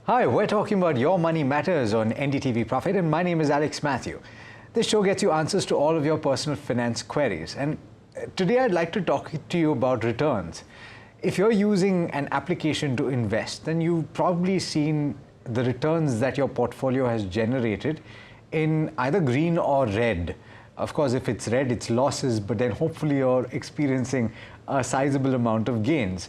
Hi, we're talking about Your Money Matters on NDTV Profit, and my name is Alex Matthew. This show gets you answers to all of your personal finance queries, and today I'd like to talk to you about returns. If you're using an application to invest, then you've probably seen the returns that your portfolio has generated in either green or red. Of course, if it's red, it's losses, but then hopefully you're experiencing a sizable amount of gains.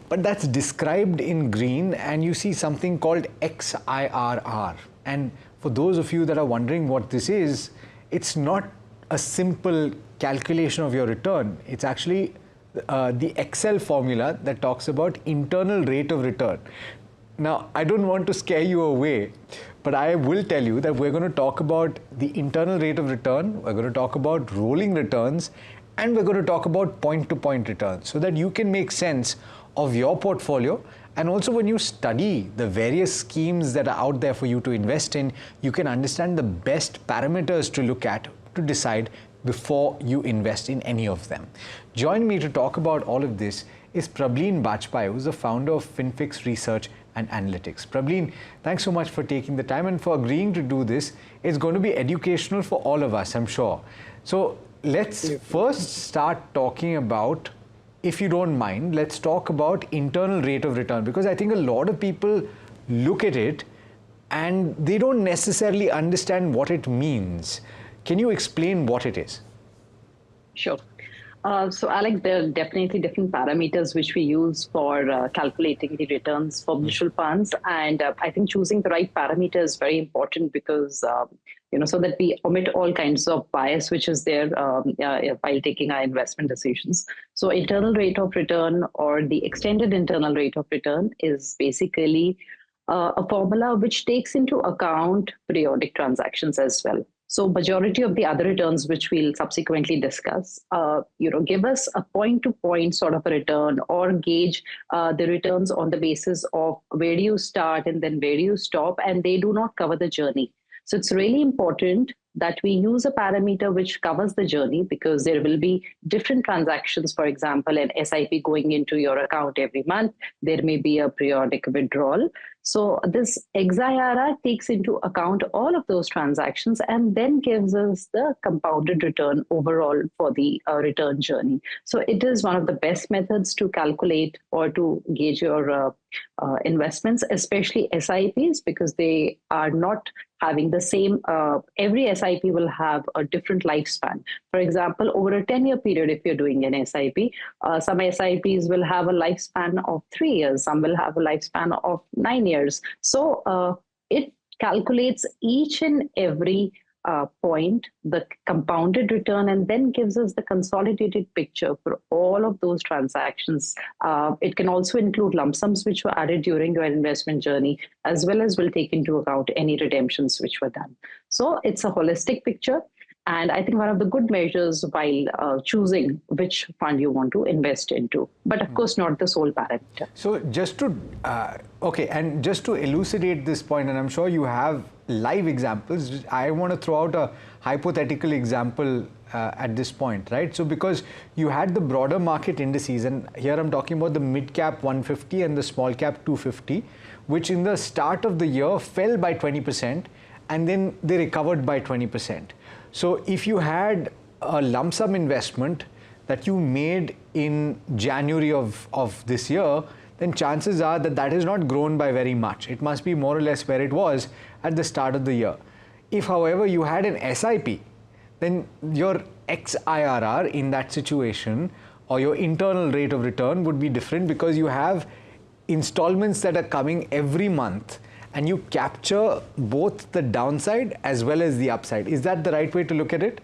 But that's described in green, and you see something called XIRR. And for those of you that are wondering what this is, it's not a simple calculation of your return. It's actually the Excel formula that talks about internal rate of return. Now, I don't want to scare you away, but I will tell you that we're going to talk about the internal rate of return, we're going to talk about rolling returns, and we're going to talk about point-to-point returns so that you can make sense of your portfolio. And also, when you study the various schemes that are out there for you to invest in, you can understand the best parameters to look at to decide before you invest in any of them. Join me to talk about all of this is Prableen Bajpai, who's the founder of FinFix Research and Analytics. Prableen, thanks so much for taking the time and for agreeing to do this. It's going to be educational for all of us, I'm sure. So let's first start talking about, if you don't mind, let's talk about internal rate of return, because I think a lot of people look at it and they don't necessarily understand what it means. Can you explain what it is? Sure. So, Alex, there are definitely different parameters which we use for calculating the returns for mutual funds. And I think choosing the right parameter is very important because, so that we omit all kinds of bias which is there while taking our investment decisions. So internal rate of return, or the extended internal rate of return, is basically a formula which takes into account periodic transactions as well. So majority of the other returns, which we'll subsequently discuss, give us a point-to-point sort of a return, or gauge the returns on the basis of where do you start and then where do you stop, and they do not cover the journey. So it's really important that we use a parameter which covers the journey, because there will be different transactions. For example, an SIP going into your account every month, there may be a periodic withdrawal. So this XIRR takes into account all of those transactions and then gives us the compounded return overall for the return journey. So it is one of the best methods to calculate or to gauge your investments, especially SIPs, because they are not having the same, every SIP will have a different lifespan. For example, over a 10-year period, if you're doing an SIP, some SIPs will have a lifespan of 3 years, some will have a lifespan of 9 years. So it calculates each and every point, the compounded return, and then gives us the consolidated picture for all of those transactions. It can also include lump sums which were added during your investment journey, as well as will take into account any redemptions which were done. So it's a holistic picture. And I think one of the good measures while choosing which fund you want to invest into, but of course not the sole parameter. So just to, and just to elucidate this point, and I'm sure you have live examples, I want to throw out a hypothetical example at this point, right? So because you had the broader market indices, and here I'm talking about the mid cap 150 and the small cap 250, which in the start of the year fell by 20%, and then they recovered by 20%. So if you had a lump sum investment that you made in January of this year, then chances are that that has not grown by very much. It must be more or less where it was at the start of the year. If, however, you had an SIP, then your XIRR in that situation, or your internal rate of return, would be different, because you have installments that are coming every month, and you capture both the downside as well as the upside. Is that the right way to look at it?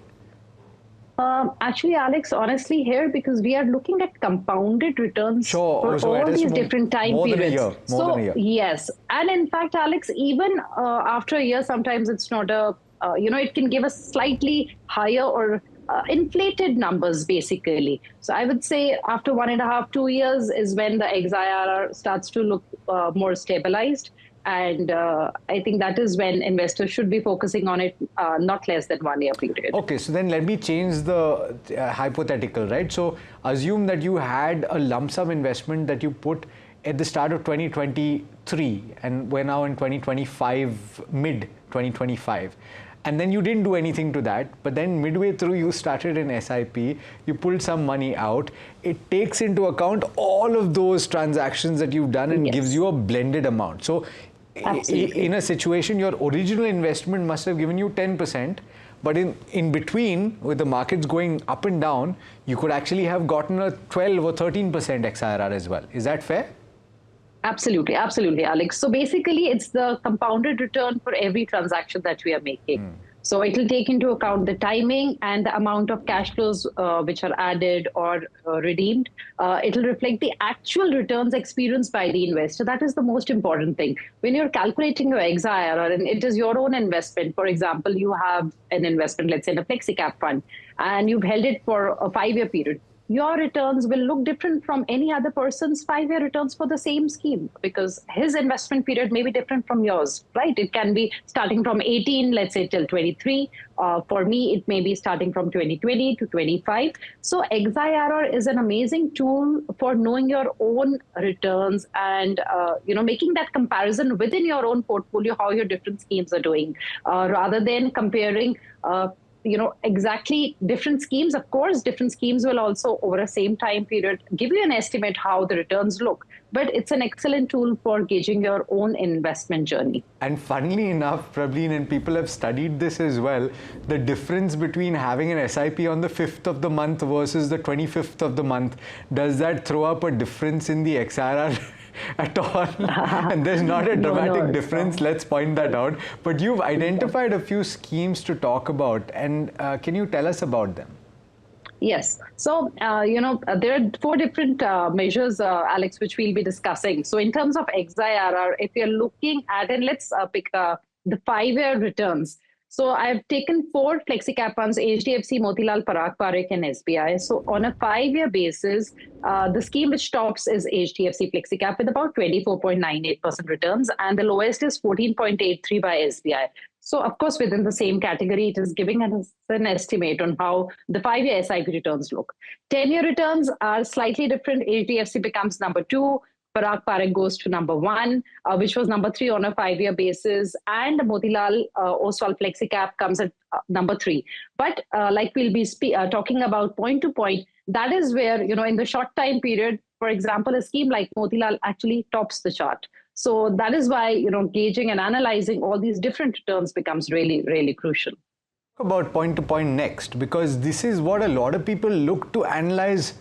Actually, Alex, honestly here, because we are looking at compounded returns for all these different time periods. More than a year. Yes. And in fact, Alex, even after a year, sometimes it's not a, it can give us slightly higher or inflated numbers, basically. So I would say after 1.5, 2 years is when the XIRR starts to look more stabilized. And I think that is when investors should be focusing on it, not less than 1 year period. Okay, so then let me change the hypothetical, right? So assume that you had a lump sum investment that you put at the start of 2023, and we're now in 2025, mid 2025. And then you didn't do anything to that, but then midway through you started an SIP, you pulled some money out. It takes into account all of those transactions that you've done and Yes. gives you a blended amount. So in a situation, your original investment must have given you 10%, but in between, with the markets going up and down, you could actually have gotten a 12 or 13% XIRR as well. Is that fair? Absolutely, absolutely, Alex. So basically, it's the compounded return for every transaction that we are making. So it will take into account the timing and the amount of cash flows which are added or redeemed. It will reflect the actual returns experienced by the investor. That is the most important thing. When you're calculating your XIRR, and it is your own investment, for example, you have an investment, let's say in a FlexiCap fund, and you've held it for a 5-year period. Your returns will look different from any other person's 5-year returns for the same scheme, because his investment period may be different from yours, right? It can be starting from 18, let's say, till 23. For me, it may be starting from 2020 to 25. So XIRR is an amazing tool for knowing your own returns and making that comparison within your own portfolio, how your different schemes are doing, rather than comparing exactly different schemes. Of course, different schemes will also, over a same time period, give you an estimate how the returns look. But it's an excellent tool for gauging your own investment journey. And funnily enough, Prableen, and people have studied this as well, the difference between having an SIP on the 5th of the month versus the 25th of the month, does that throw up a difference in the XIRR? At all? And there's not a dramatic difference, let's point that out. But you've identified a few schemes to talk about, and can you tell us about them? Yes. So, there are 4 different measures, Alex, which we'll be discussing. So in terms of XIRR, if you're looking at, and let's pick the 5-year returns. So I've taken 4 FlexiCap funds, HDFC, Motilal, Parag Parikh, and SBI. So on a 5-year basis, the scheme which tops is HDFC FlexiCap with about 24.98% returns, and the lowest is 14.83 by SBI. So of course, within the same category, it is giving us an estimate on how the 5-year SIP returns look. 10-year returns are slightly different. HDFC becomes number 2. Parag Parikh goes to number 1, which was number 3 on a 5-year basis, and Motilal Oswal FlexiCap comes at number 3. But like we'll be talking about point to point, that is where, in the short time period, for example, a scheme like Motilal actually tops the chart. So that is why, gauging and analyzing all these different returns becomes really, really crucial. About point to point next, because this is what a lot of people look to analyze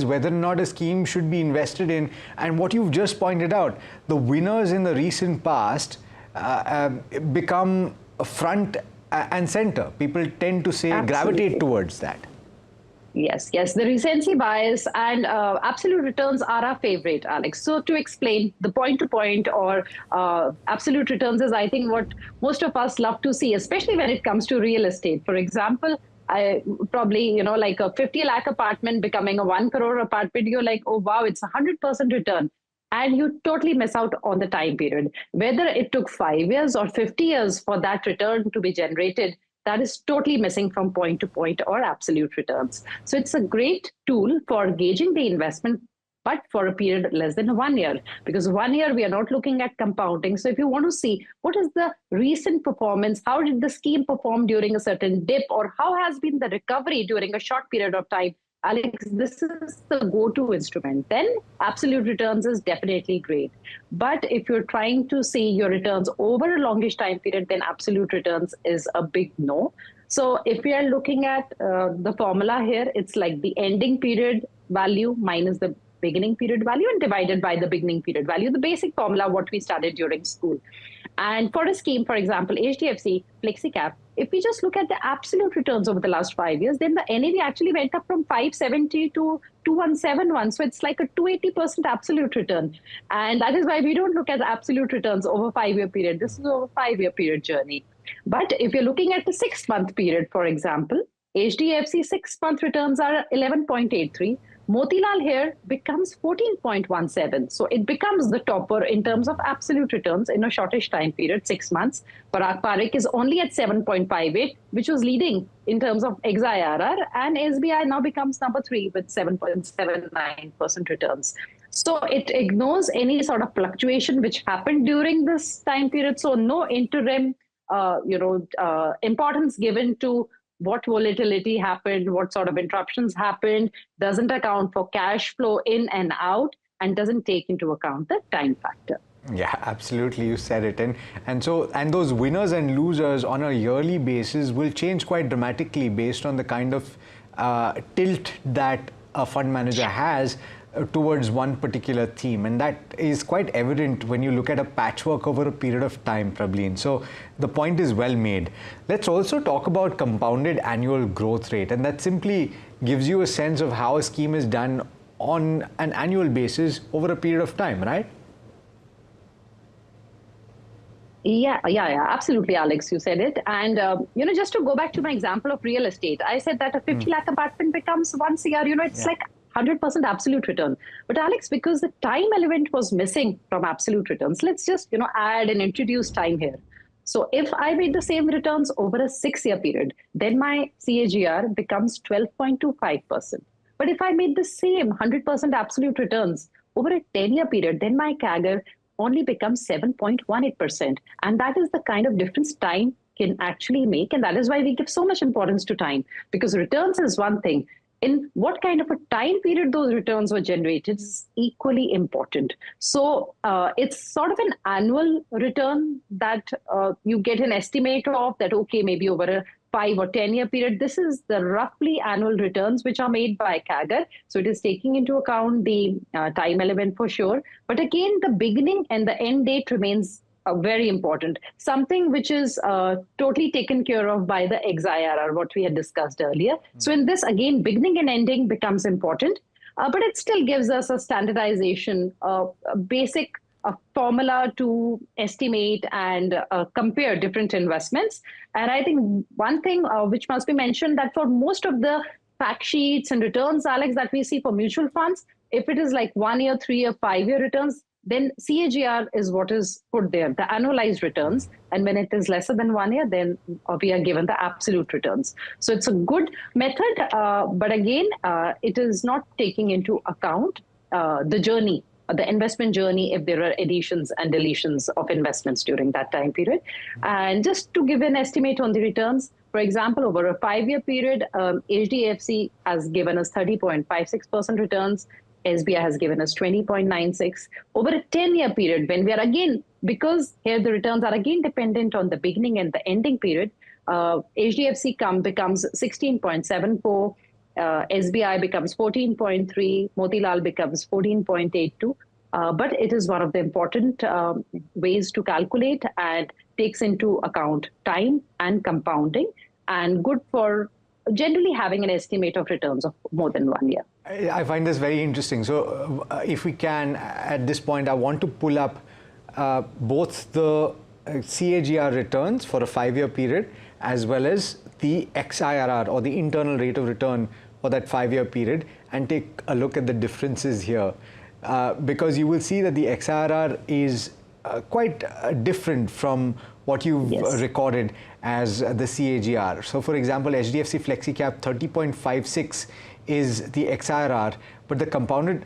whether or not a scheme should be invested in. And what you've just pointed out, the winners in the recent past become front and center. People tend to say gravitate towards that. Yes, the recency bias and absolute returns are our favorite, Alex. So to explain, the point-to-point or absolute returns is, I think, what most of us love to see, especially when it comes to real estate. For example, I probably, like a 50 lakh apartment becoming a 1 crore apartment, you're like, oh, wow, it's 100% return. And you totally miss out on the time period. Whether it took 5 years or 50 years for that return to be generated, that is totally missing from point to point or absolute returns. So it's a great tool for gauging the investment, but for a period less than 1 year, because 1 year we are not looking at compounding. So if you want to see what is the recent performance, how did the scheme perform during a certain dip, or how has been the recovery during a short period of time, Alex, this is the go-to instrument. Then absolute returns is definitely great. But if you're trying to see your returns over a longish time period, then absolute returns is a big no. So if we are looking at the formula here, it's like the ending period value minus the beginning period value and divided by the beginning period value, the basic formula what we studied during school. And for a scheme, for example, HDFC FlexiCap, if we just look at the absolute returns over the last 5 years, then the NAV actually went up from 570 to 2171. So it's like a 280% absolute return. And that is why we don't look at the absolute returns over a 5-year period. This is over a 5-year period journey. But if you're looking at the 6-month period, for example, HDFC 6-month returns are 11.83. Motilal here becomes 14.17. So it becomes the topper in terms of absolute returns in a shortish time period, 6 months. Parag Parikh is only at 7.58, which was leading in terms of XIRR, and SBI now becomes number 3 with 7.79% returns. So it ignores any sort of fluctuation which happened during this time period. So no interim, importance given to what volatility happened, what sort of interruptions happened, doesn't account for cash flow in and out, and doesn't take into account the time factor. Yeah, absolutely. You said it. And those winners and losers on a yearly basis will change quite dramatically based on the kind of tilt that a fund manager has towards one particular theme. And that is quite evident when you look at a patchwork over a period of time, Prableen. So the point is well made. Let's also talk about compounded annual growth rate. And that simply gives you a sense of how a scheme is done on an annual basis over a period of time, right? Yeah, absolutely, Alex. You said it. And, just to go back to my example of real estate, I said that a 50 lakh apartment becomes 1 CR, it's like 100% absolute return. But Alex, because the time element was missing from absolute returns, let's just, add and introduce time here. So if I made the same returns over a 6-year period, then my CAGR becomes 12.25%. But if I made the same 100% absolute returns over a 10-year period, then my CAGR only becomes 7.18%. And that is the kind of difference time can actually make. And that is why we give so much importance to time, because returns is one thing. In what kind of a time period those returns were generated is equally important. So it's sort of an annual return that you get an estimate of that, okay, maybe over a 5 or 10-year period. This is the roughly annual returns which are made by CAGR. So it is taking into account the time element for sure. But again, the beginning and the end date remains very important. Something which is totally taken care of by the XIRR, what we had discussed earlier. So in this, again, beginning and ending becomes important. But it still gives us a standardization, a basic formula to estimate and compare different investments. And I think one thing which must be mentioned, that for most of the fact sheets and returns, Alex, that we see for mutual funds, if it is like 1 year, 3 year, 5 year returns, then CAGR is what is put there, the annualized returns. And when it is lesser than 1 year, then we are given the absolute returns. So it's a good method, but again, it is not taking into account the journey, the investment journey, if there are additions and deletions of investments during that time period. And just to give an estimate on the returns, for example, over a 5-year period, HDFC has given us 30.56% returns. SBI has given us 20.96. Over a 10-year period, when we are again, because here the returns are again dependent on the beginning and the ending period, HDFC becomes 16.74, SBI becomes 14.3, Motilal becomes 14.82. But it is one of the important ways to calculate and takes into account time and compounding, and good for generally having an estimate of returns of more than 1 year. I find this very interesting. So if we can, at this point, I want to pull up both the CAGR returns for a 5-year period as well as the XIRR, or the internal rate of return for that 5-year period, and take a look at the differences here. Because you will see that the XIRR is quite different from what you've recorded as the CAGR. So for example, HDFC FlexiCap 30.56 is the XIRR, but the compounded,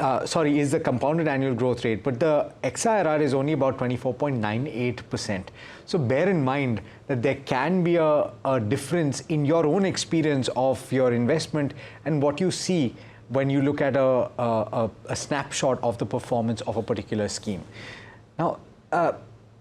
is the compounded annual growth rate, but the XIRR is only about 24.98%. So bear in mind that there can be a difference in your own experience of your investment and what you see when you look at a snapshot of the performance of a particular scheme. Now,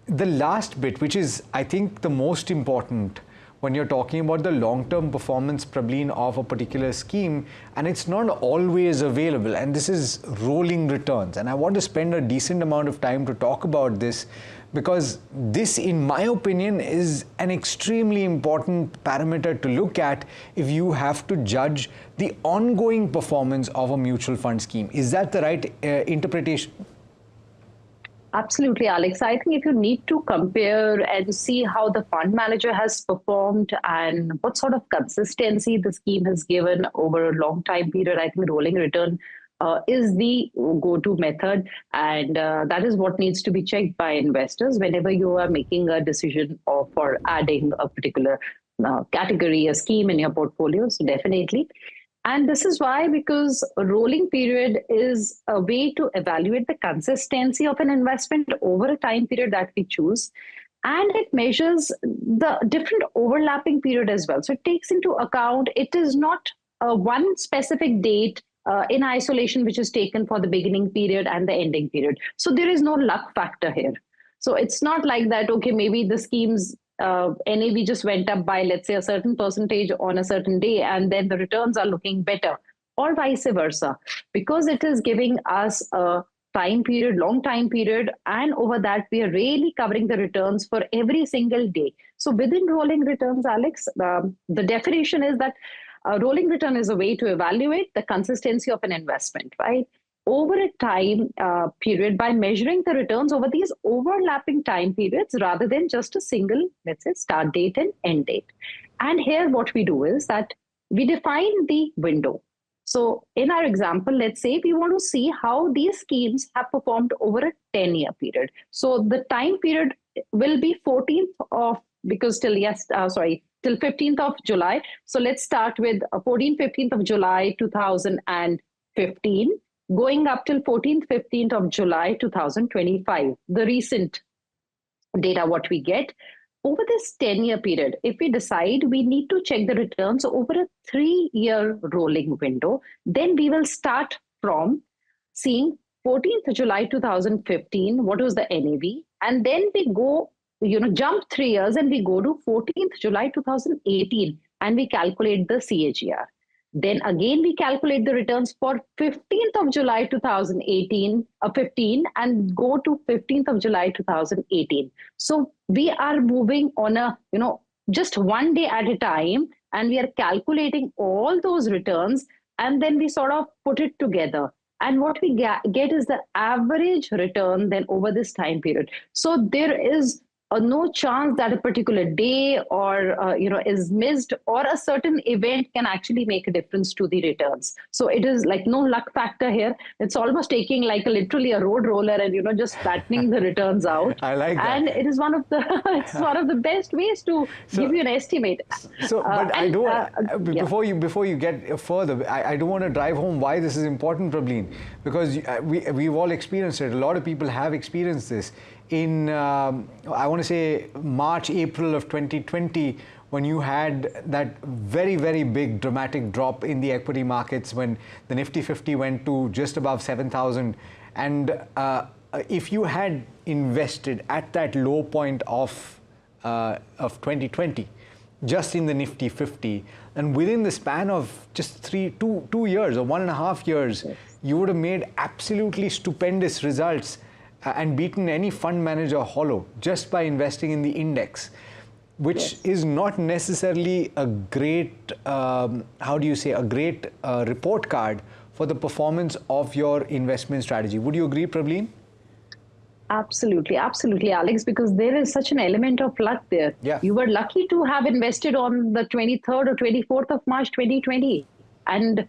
the last bit, which is, I think, the most important when you're talking about the long-term performance, Prableen, of a particular scheme, and it's not always available, and this is rolling returns. And I want to spend a decent amount of time to talk about this, because this, in my opinion, is an extremely important parameter to look at if you have to judge the ongoing performance of a mutual fund scheme. Is that the right interpretation? Absolutely, Alex. I think if you need to compare and see how the fund manager has performed and what sort of consistency the scheme has given over a long time period, I think rolling return is the go-to method. And that is what needs to be checked by investors whenever you are making a decision for adding a particular category, a scheme in your portfolio. So definitely. And this is why, because a rolling period is a way to evaluate the consistency of an investment over a time period that we choose. And it measures the different overlapping period as well. So it takes into account, it is not one specific date in isolation, which is taken for the beginning period and the ending period. So there is no luck factor here. So it's not like that, okay, maybe the scheme's NAV just went up by, let's say, a certain percentage on a certain day, and then the returns are looking better, or vice versa, because it is giving us a time period, long time period, and over that we are really covering the returns for every single day. So within rolling returns, Alex, the definition is that a rolling return is a way to evaluate the consistency of an investment, right? Over a time period by measuring the returns over these overlapping time periods rather than just a single, let's say, start date and end date. And here what we do is that we define the window. So in our example, let's say we want to see how these schemes have performed over a 10-year period. So the time period will be 14th of, because till, till 15th of July. So let's start with 15th of July, 2015, going up till 14th, 15th of July, 2025, the recent data what we get. Over this 10-year period, if we decide we need to check the returns over a 3-year rolling window, then we will start from seeing 14th July 2015, what was the NAV, and then we go, jump 3 years and we go to 14th July 2018 and we calculate the CAGR. Then again, we calculate the returns for 15th of July 2018, 15, and go to 15th of July 2018. So we are moving on a, just one day at a time, and we are calculating all those returns, and then we sort of put it together. And what we get is the average return then over this time period. So there is no chance that a particular day or is missed, or a certain event can actually make a difference to the returns. So it is like no luck factor here. It's almost taking like literally a road roller and just flattening the returns out. I like that. And it is one of the best ways to give you an estimate. So, but before you get further, I do want to drive home why this is important, Prableen, because we've all experienced it. A lot of people have experienced this. In, I want to say, March, April of 2020, when you had that very, very big dramatic drop in the equity markets, when the Nifty 50 went to just above 7,000. And if you had invested at that low point of 2020, just in the Nifty 50, and within the span of just 2 years or 1.5 years, yes, you would have made absolutely stupendous results and beaten any fund manager hollow just by investing in the index, which yes, is not necessarily a great, report card for the performance of your investment strategy. Would you agree, Prableen? Absolutely, absolutely, Alex, because there is such an element of luck there. Yeah. You were lucky to have invested on the 23rd or 24th of March 2020. And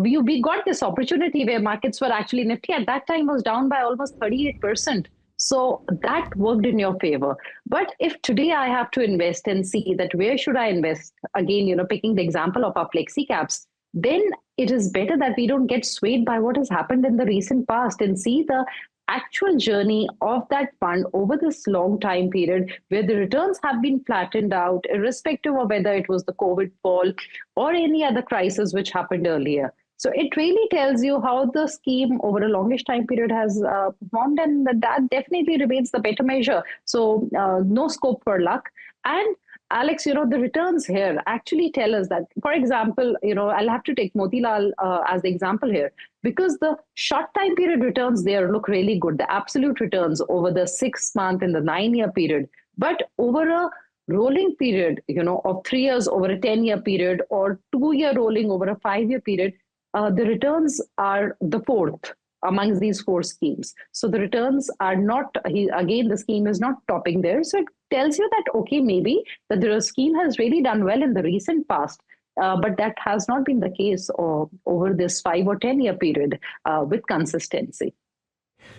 we got this opportunity where markets were actually, Nifty at that time was down by almost 38%. So that worked in your favor. But if today I have to invest and see that where should I invest, again, picking the example of our flexi caps, then it is better that we don't get swayed by what has happened in the recent past and see the actual journey of that fund over this long time period where the returns have been flattened out, irrespective of whether it was the COVID fall or any other crisis which happened earlier. So it really tells you how the scheme over a longish time period has performed, and that definitely remains the better measure. So no scope for luck. And Alex, the returns here actually tell us that, for example, I'll have to take Motilal as the example here, because the short time period returns there look really good, the absolute returns over the 6-month and the 9-year period. But over a rolling period, of 3 years over a 10-year period, or 2-year rolling over a 5-year period, the returns are the fourth amongst these 4 schemes. So the returns are not, again, the scheme is not topping there. So it tells you that, okay, maybe that the scheme has really done well in the recent past, but that has not been the case over this 5 or 10-year period with consistency.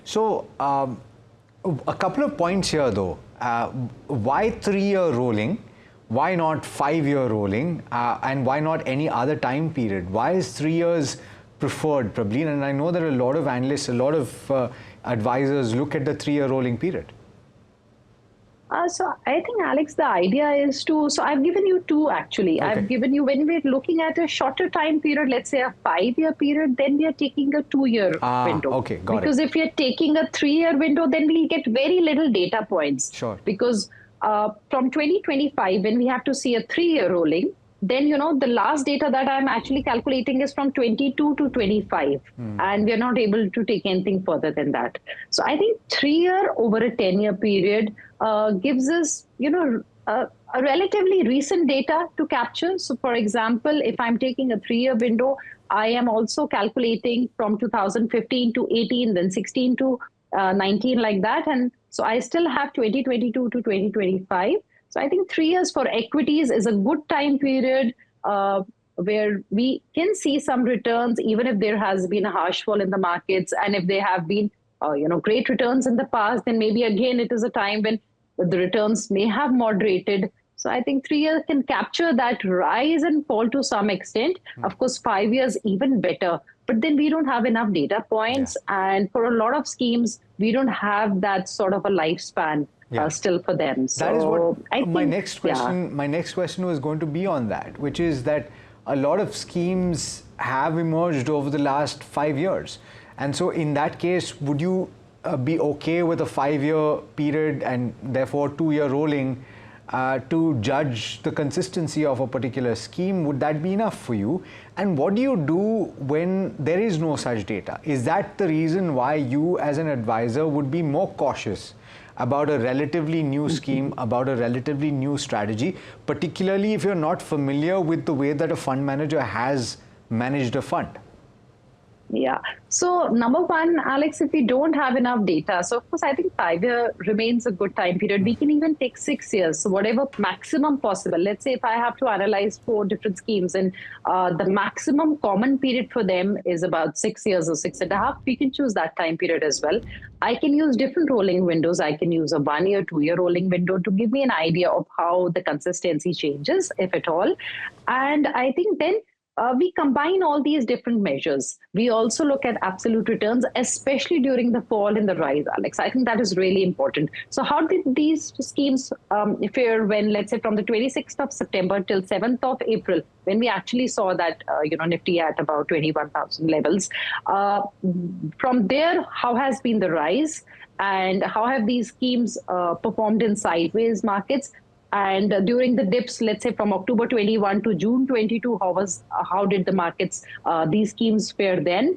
So a couple of points here, though. Why 3-year rolling? why not 5-year rolling, and why not any other time period? Why is 3 years preferred, Prableen? And I know that a lot of analysts, a lot of advisors look at the 3-year rolling period. So I think, Alex, the idea is to, so I've given you two actually. Okay. I've given you, when we're looking at a shorter time period, let's say a 5-year period, then we are taking a 2-year window. Okay, got because if you're taking a 3-year window, then we'll get very little data points. Sure. Because from 2025, when we have to see a 3-year rolling, then, the last data that I'm actually calculating is from 22 to 25. And we're not able to take anything further than that. So I think 3-year over a 10-year period gives us, a relatively recent data to capture. So for example, if I'm taking a 3-year window, I am also calculating from 2015 to 18, then 16 to 19, like that. And so I still have 2022 to 2025. So I think 3 years for equities is a good time period where we can see some returns, even if there has been a harsh fall in the markets. And if there have been, great returns in the past, then maybe again, it is a time when the returns may have moderated. So I think 3 years can capture that rise and fall to some extent. Of course, 5 years, even better. But then we don't have enough data points. Yeah. And for a lot of schemes, we don't have that sort of a lifespan. Still for them. So that is what I think, my next question. My next question was going to be on that, which is that a lot of schemes have emerged over the last 5 years, and so in that case, would you be okay with a 5-year period and therefore 2-year rolling to judge the consistency of a particular scheme? Would that be enough for you? And what do you do when there is no such data? Is that the reason why you, as an advisor, would be more cautious about a relatively new scheme, about a relatively new strategy, particularly if you're not familiar with the way that a fund manager has managed a fund? Yeah. So number one, Alex, if we don't have enough data, so of course, I think 5-year remains a good time period. We can even take 6 years. So whatever maximum possible, let's say if I have to analyze 4 different schemes and the maximum common period for them is about 6 years or 6.5, we can choose that time period as well. I can use different rolling windows. I can use a 1-year, 2-year rolling window to give me an idea of how the consistency changes, if at all. And I think then we combine all these different measures. We also look at absolute returns, especially during the fall and the rise, Alex. I think that is really important. So how did these schemes fare when, let's say, from the 26th of September till 7th of April, when we actually saw that, Nifty at about 21,000 levels? From there, how has been the rise? And how have these schemes performed in sideways markets? And during the dips, let's say from October 21 to June 22, how did the markets, these schemes fare then?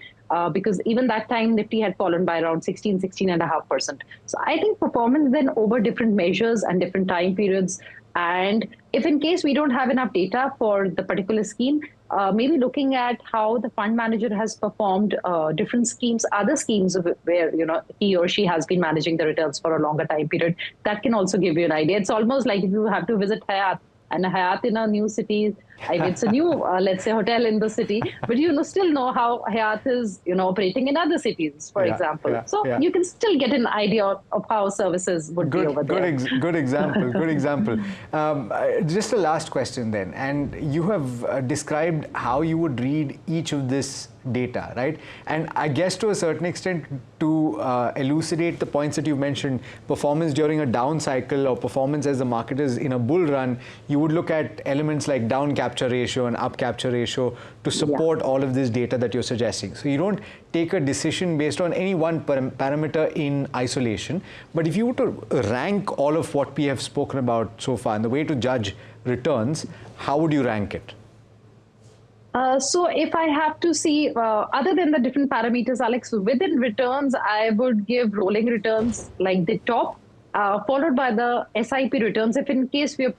Because even that time, Nifty had fallen by around 16.5%. So I think performance then over different measures and different time periods. And if in case we don't have enough data for the particular scheme, maybe looking at how the fund manager has performed different schemes, other schemes where he or she has been managing the returns for a longer time period, that can also give you an idea. It's almost like if you have to visit Hayat, and Hayat in a new city, it's a new, let's say, hotel in the city, but still know how Hayat is, operating in other cities, for example. So you can still get an idea of how services would be over there. Good example, good example. Just a last question then, and you have described how you would read each of this data, right? And I guess to a certain extent, to elucidate the points that you've mentioned, performance during a down cycle or performance as the market is in a bull run, you would look at elements like down capture ratio and up capture ratio to support all of this data that you're suggesting. So you don't take a decision based on any one parameter in isolation, but if you were to rank all of what we have spoken about so far and the way to judge returns, how would you rank it? So if I have to see, other than the different parameters, Alex, within returns, I would give rolling returns like the top, followed by the SIP returns. If in case we're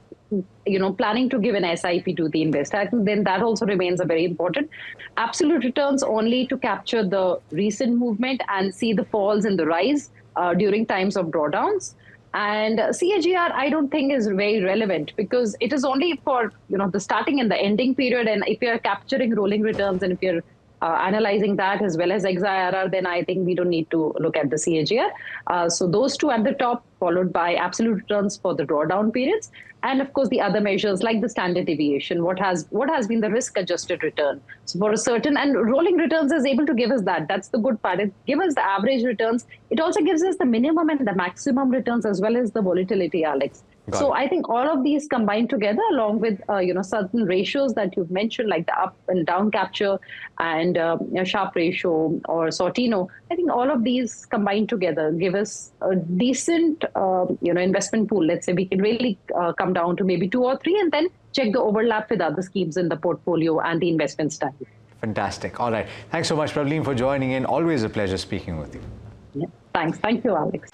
planning to give an SIP to the investor, I think then that also remains a very important. Absolute returns only to capture the recent movement and see the falls and the rise during times of drawdowns. And CAGR, I don't think is very relevant because it is only for the starting and the ending period. And if you're capturing rolling returns and if you're analyzing that as well as XIRR, then I think we don't need to look at the CAGR. So those two at the top, followed by absolute returns for the drawdown periods. And of course, the other measures like the standard deviation, what has been the risk-adjusted return. So for a certain, and rolling returns is able to give us that. That's the good part. It gives us the average returns. It also gives us the minimum and the maximum returns as well as the volatility, Alex. So I think all of these combined together, along with certain ratios that you've mentioned, like the up and down capture and Sharpe ratio or Sortino, I think all of these combined together give us a decent investment pool. Let's say we can really come down to maybe 2 or 3, and then check the overlap with other schemes in the portfolio and the investment style. Fantastic. All right. Thanks so much, Pravleen, for joining in. Always a pleasure speaking with you. Yeah. Thanks. Thank you, Alex.